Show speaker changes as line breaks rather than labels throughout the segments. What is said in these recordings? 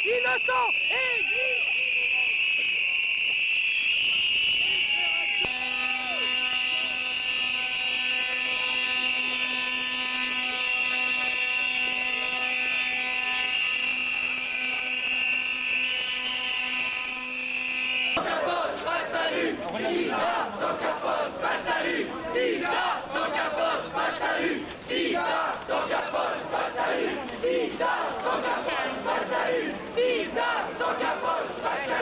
Innocent et
sans capote, pas de salut. Sida, sans capote, pas de salut. Sida, sans capote, pas de salut. Sida, sans capote, pas de salut. Sida, sans capote, pas de salut.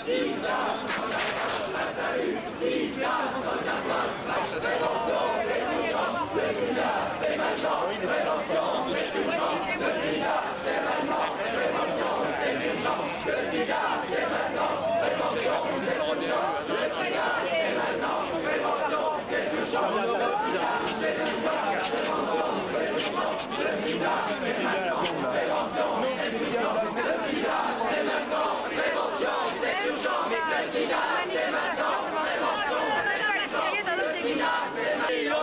Sida, sans capote, pas de salut. Sida, sans capote, pas de salut. Prévention, c'est urgent. Le sida, c'est maintenant. Prévention, c'est urgent. Le sida, c'est maintenant. Prévention, c'est urgent. Le sida, c'est maintenant. Prévention, c'est urgent. Le sida, c'est maintenant. Prévention, c'est urgent. Le sida, c'est urgent. Prévention, c'est urgent. Le sida, c'est maintenant. Prévention, c'est urgent. Le sida, c'est maintenant. Prévention, c'est urgent. Le sida, c'est maintenant. Prévention, c'est urgent. Le sida, c'est maintenant.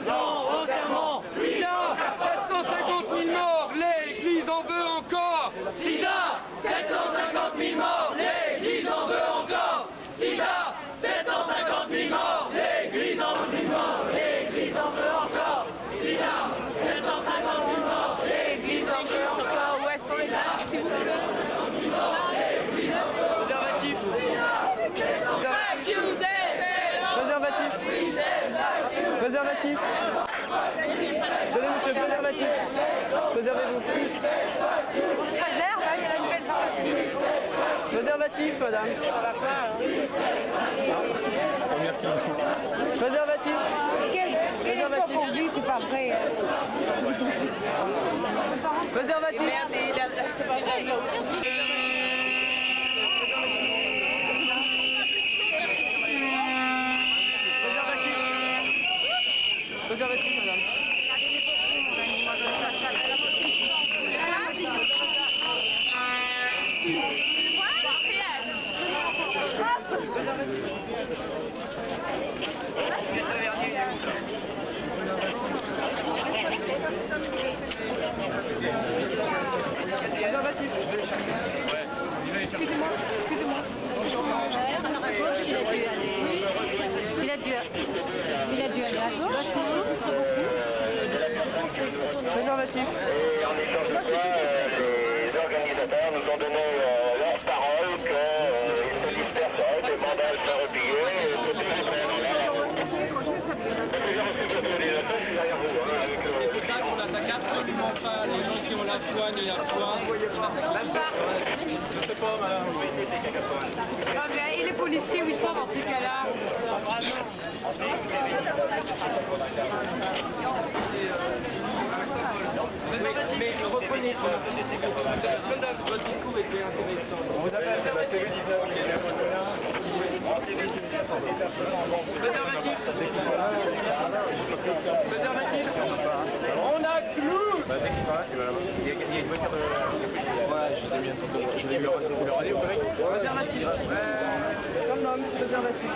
non au serment. Sida, 750 000 morts, l'Église en veut encore.
Sida, 750 000 morts, l'Église en veut encore. Sida, 750 000 morts, l'Église en veut encore. L'Église en veut encore. Sida, 750 000 morts, l'Église en veut encore.
Ouais, sans les
Préservatif.
Préservatif.
Préservatif. Tenez monsieur, préservatif. Préservez-vous.
Préserve, il y a la nouvelle pharmacie.
Préservatif, madame. Préservatif.
Quel
Préservatif.
pour lui, c'est pas vrai.
Préservatif. Préservatif, madame. Préservatif.
Excusez-moi, est-ce que je peux à gauche, il a dû aller à gauche.
Préservatif.
Et en échange de quoi, les organisateurs nous ont donné leur parole qu'ils se dispersent, les mandats sont repliés, et tout le monde
C'est pour ça qu'on n'attaque absolument pas les gens qui ont la soigne et la foi.
Je sais pas, madame.
Et les policiers, où ils sont dans ces cas-là?
Mais reprenez votre discours était intéressant.
On vous appelle, c'est la TV19 qui est Préservatif. Préservatif.
On a clou.
Dès qu'ils sont là, tu vas là-bas. Il y a une voiture de ouais, je sais bien, je l'ai vu leur aller au correct. Préservatif. Comme l'homme, préservatif.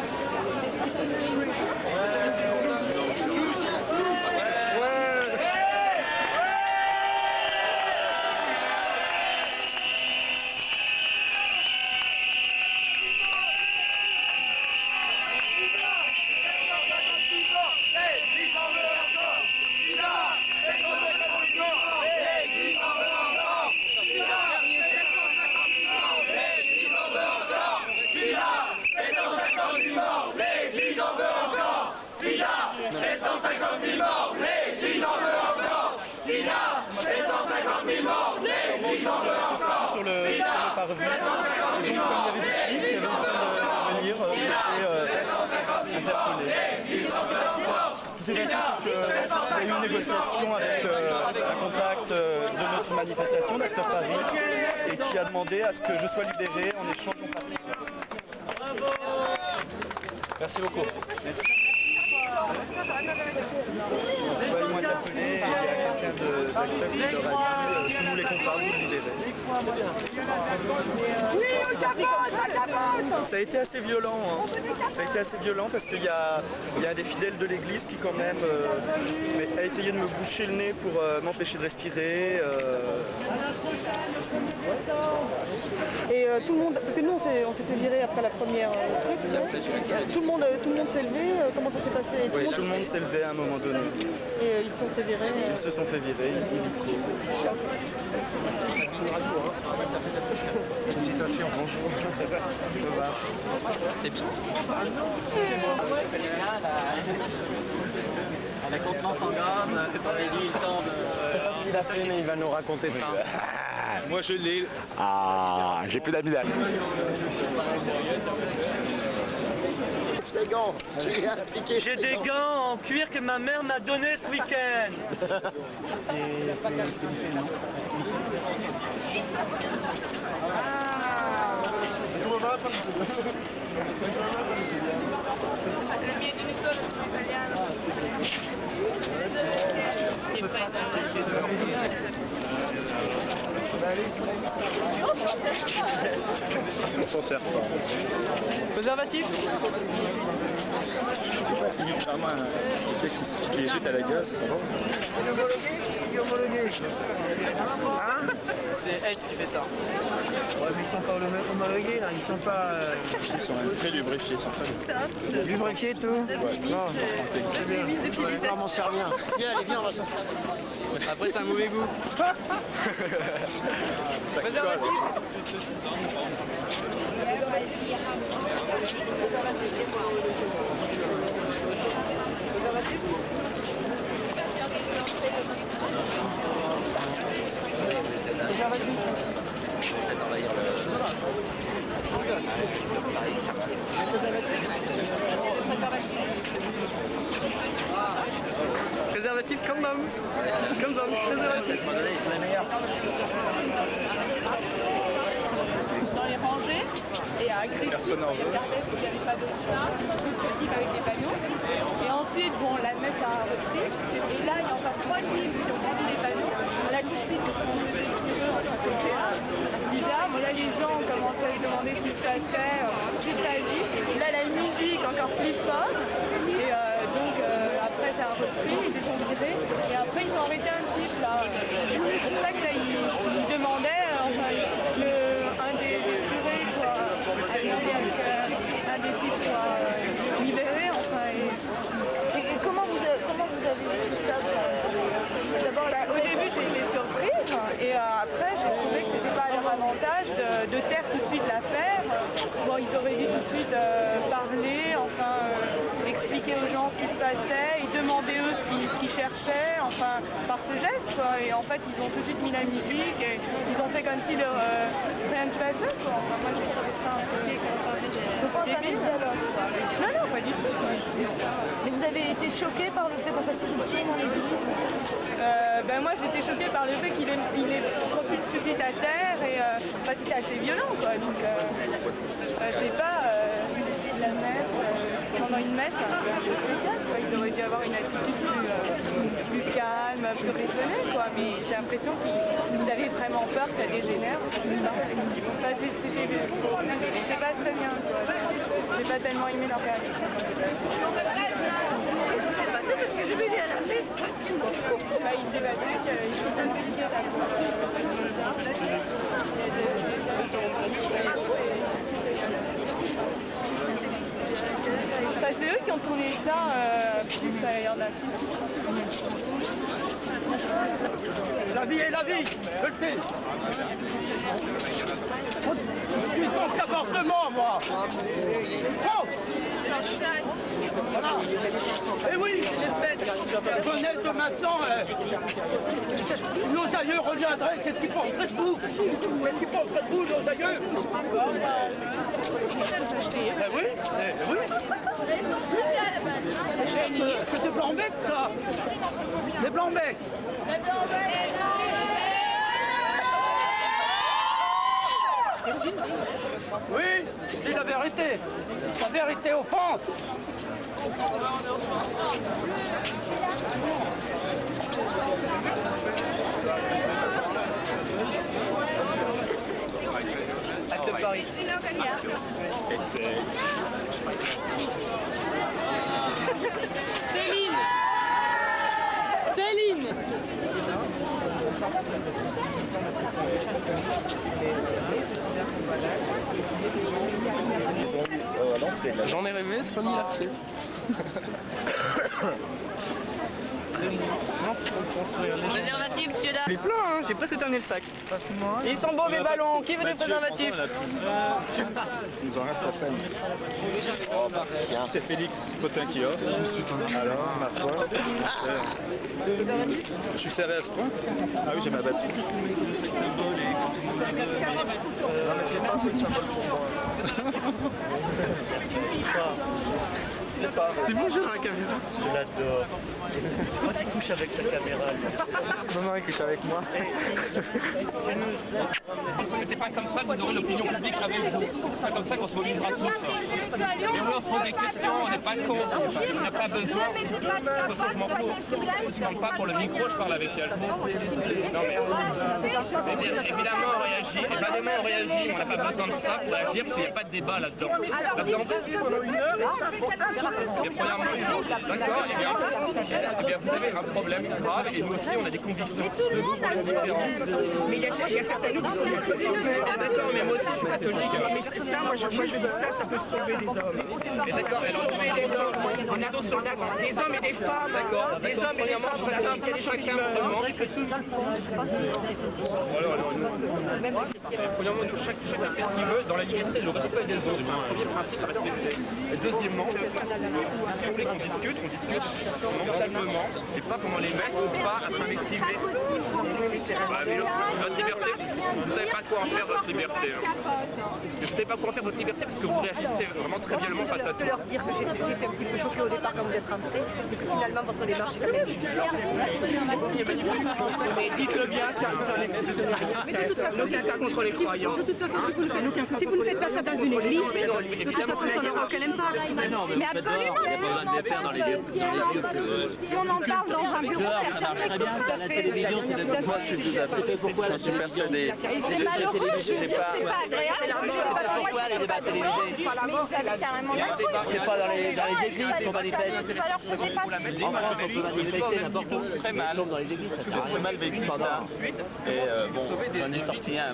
L'Église en veut encore. Sida, 750 000 morts, l'Église en veut encore. Sida, 750 000 morts, l'Église en veut encore.
Sur le parvis. Et donc, comme il y avait des flics qui avaient venir, on était interpellés.
Qu'est-ce qui s'est passé?
Ce qui s'est passé, c'est qu'il y a eu une négociation avec un contact de notre manifestation, d'Acteurs Paris, et qui a demandé à ce que je sois libéré en échange de mon parti. Merci beaucoup. Merci. Ils m'ont interpellé et il y a quelqu'un d'acteur qui leur a dit si vous voulez qu'on parle, vous le libérez. Ça a été assez violent. Ça a été assez violent parce qu'il y a un des fidèles de l'église qui quand même a essayé de me boucher le nez pour m'empêcher de respirer.
Et tout le monde, parce que nous on s'est fait virer après la première truc, tout le monde s'est levé, comment ça s'est passé?
Oui, tout le monde s'est levé à un moment donné.
Et ils se sont fait virer.
Ils se sont fait virer, illico.
Félicitations, bonjour. Ça va.
C'était bien. La contenance en gaz, il le temps de...
Je sais pas ce qu'il a fait, mais il va nous raconter ça.
Moi je l'ai. Ah, j'ai plus d'amidale.
J'ai des gants en cuir que ma mère m'a donné ce week-end.
On s'en sert pas.
Préservatif?
Vraiment un gars qui te les jette à la gueule, ça va.
C'est Edge qui fait ça.
Ouais, mais ils sont pas homologués là, ils sont pas.
Ils sont très lubrifiés, ils sont très
Lubrifiés tout.
Limite d'utilisation.
On m'en sert rien. Viens, allez, viens, on va s'en servir.
Après, c'est un mauvais goût.
ça
Préservatif? Préservatif, condoms. Condoms, préservatif.
Dans les rangées et à Christine,
Personne en veut.
il n'y avait pas de type avec des panneaux. Et ensuite, bon, la messe a repris. Et là, il y a encore 3 types qui ont rendu les panneaux. Là, tout de suite, ils sont bizarre. Bon, là, les gens ont commencé à lui demander ce qui se passait, juste à agir. Là, la musique encore plus forte. Et donc, après, ça a repris, ils les ont virés. Et après, ils ont arrêté un type, là. C'est pour ça que là, ils demandaient, enfin, un des curés, quoi, a demandé à ce qu'un des types soit libéré, enfin.
Et comment vous avez vu tout ça? D'abord,
Au début, j'ai été surprise et après, j'ai trouvé que c'était pas à leur avantage de taire tout de suite l'affaire. Bon, ils auraient dû tout de suite parler, enfin, expliquer aux gens ce qui se passait, et demander eux ce qu'ils cherchaient, enfin, par ce geste, quoi. Et en fait, ils ont tout de suite mis la musique et ils ont fait comme si rien ne se passait, quoi. Enfin, moi, j'ai trouvé ça un peu...
Ils ont pas entamé le dialogue.
Non, pas du tout.
Mais vous avez été choqué par le fait qu'on fasse une scène dans l'église?
Ben moi j'étais choquée par le fait qu'il les propulse tout de suite à terre et c'était assez violent quoi. Donc je sais pas, la messe, pendant une messe c'est un peu spécial quoi. Il aurait dû avoir une attitude plus calme, plus raisonnée quoi. Mais j'ai l'impression qu'ils avaient vraiment peur que ça dégénère. Je sais pas. Enfin, c'était pas très bien quoi. J'ai pas tellement aimé leur réaction.
Qu'est-ce qui s'est passé? Parce que je vais aller à la messe.
Bah, ils débattaient qu'il faut simplifier la Enfin, c'est eux qui ont tourné ça plus ailleurs de la Cine.
La vie est la vie, je le sais. Je suis contre l'avortement, moi. Oh voilà. Et oui, jeunesse de maintenant, nos aïeux reviendraient, qu'est-ce qu'ils penseraient de vous? Qu'est-ce qu'ils penseraient de vous, nos aïeux? Eh oui, oui. C'est des blancs-becs, ça. Des blancs-becs. Oui, dis la vérité. La vérité offense. Acte Paris.
Céline. Céline.
Ils ont mis à l'entrée de la
J'en ai rêvé, Sony l'a fait.
Préservatif, monsieur dame.
Il est plein, hein, j'ai presque terminé le sac. Ils sont beaux mes ballons, qui veut des préservatifs?
Il nous en reste à peine.
C'est Félix Potin qui offre.
Alors, ma foi.
Je suis serré à ce point. Ah oui, j'ai ma batterie.
C'est pas vrai.
C'est bon, j'ai la caméra.
Je l'adore. Je crois qu'il couche avec sa caméra.
Non, non, il couche avec moi.
C'est pas comme ça que vous aurez l'opinion publique avec vous. C'est pas comme ça qu'on se mobilisera tous. Mais oui, on se pose des questions, on n'est pas con. Il n'y a pas besoin. De toute façon, je m'en fous. Je ne demande pas pour le micro, je parle avec elle. Non, mais évidemment, on réagit. Évidemment, on réagit. Mais on n'a pas besoin de ça pour agir parce qu'il n'y a pas de débat là-dedans. Et premièrement, d'accord, eh bien, vous avez un problème grave et nous aussi on a des convictions de vous différentes.
Mais il y a certaines qui sont
D'accord, mais moi aussi je suis catholique.
Mais ça, moi je dis ça peut sauver les hommes.
D'accord, mais alors
On a des hommes et des femmes,
d'accord,
des hommes et des femmes,
chacun vraiment. Premièrement, chacun fait ce qu'il veut dans la liberté et le respect des autres. C'est un premier principe à respecter. Et deuxièmement, si vous voulez qu'on discute, on discute calmement et pas pendant les messes, pas à s'invectiver. Votre liberté, vous ne savez pas quoi en faire de votre liberté. Vous ne savez pas quoi en faire de votre liberté parce que vous réagissez vraiment très violemment face à tout.
Je peux leur dire que j'étais un petit peu choquée au départ quand vous êtes rentrés et que finalement votre démarche est quand même juste.
Mais dites-le bien, nous pas contre les croyants.
De toute façon, si vous ne faites pas ça dans une église, de toute façon, ça n'aura aucun impact.
Mais absolument, si on en parle dans un bureau, personne n'écoute.
À la télévision, pourquoi la télévision?
Et c'est malheureux, je veux dire, c'est pas agréable. Moi, je ne pas de blanc, mais ils avaient carrément la cause.
C'est pas dans les églises qu'on manifeste.
Ça leur faisait pas de
En France, on peut manifester n'importe où.
Très mal.
Sauf dans les églises, ça sert à
Très
rien.
mal vécu ça. Et bon, j'en ai sorti un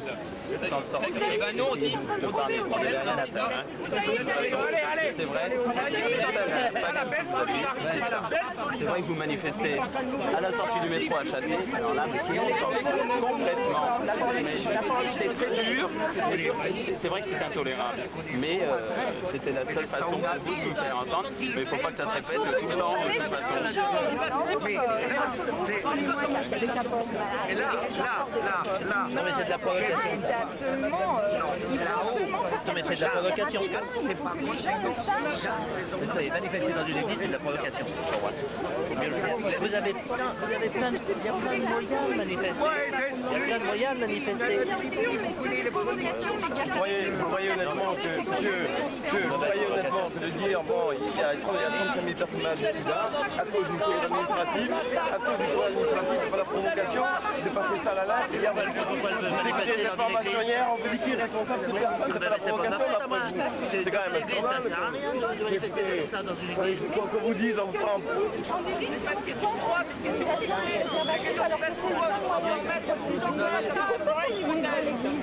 sans le sortir.
Et ben nous on dit,
De par les problèmes à la fin. C'est vrai. C'est vrai que vous manifestez à la sortie du métro à Châtelet. Alors là, mais sinon, on s'en fout complètement. C'est très dur. C'est vrai que c'est intolérable. Mais c'était la seule façon pour vous de vous faire entendre. Mais il ne faut pas que ça se répète tout le temps de cette façon.
Et là.
Non mais c'est de la provocation.
C'est absolument. Il faut absolument faire
Non mais c'est de la provocation.
C'est pas moi.
Mais ça, manifester dans une église, c'est de la provocation. Vous avez plein de moyens de manifester. Il y a plein de moyens de manifester.
Vous croyez honnêtement que de dire, bon, il y a 35 000 personnes malades du sida, à cause d'une cause administrative, c'est pas la provocation de passer ça là, hier, on a écouté des informations hier, on vous dit qui est responsable de cette personne, c'est pas la provocation, c'est quand même un
Ça
scandale.
sert à rien de manifester comme ça dans une église.
Quoi qu'on vous dise, on vous prend.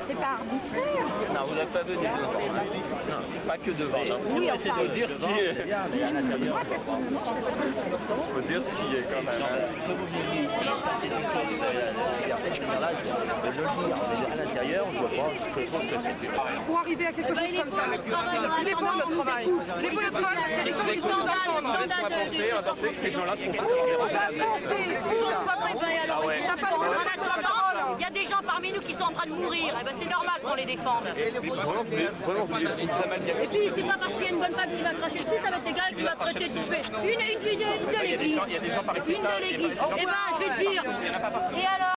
C'est pas arbitraire.
Non, vous n'êtes pas venu devant. Non, pas que devant.
Oui,
Il faut dire ce qui est.
Mais à l'intérieur,
Il faut dire ce qui est quand même.
quand vous venez ici, c'est une chose, vous avez la liberté de venir là, de le dire. Mais à l'intérieur, on ne voit pas. Je trouve que c'est pareil.
Pour arriver à quelque chose comme ça, il est beau notre travail. Il est beau notre travail parce qu'il y a des gens qui nous entendent.
on va penser que ces gens-là sont pas
Il y a des gens parmi nous qui sont en train de mourir. Eh ben, c'est normal qu'on les défende.
vraiment vous amalgamez.
Et puis, c'est pas parce qu'il y a une bonne femme qui va cracher dessus, ça va être égal qui va traiter de tuer. Une de l'église.
Il y a des gens par
Une de l'église. Eh ben, je vais te dire. Et alors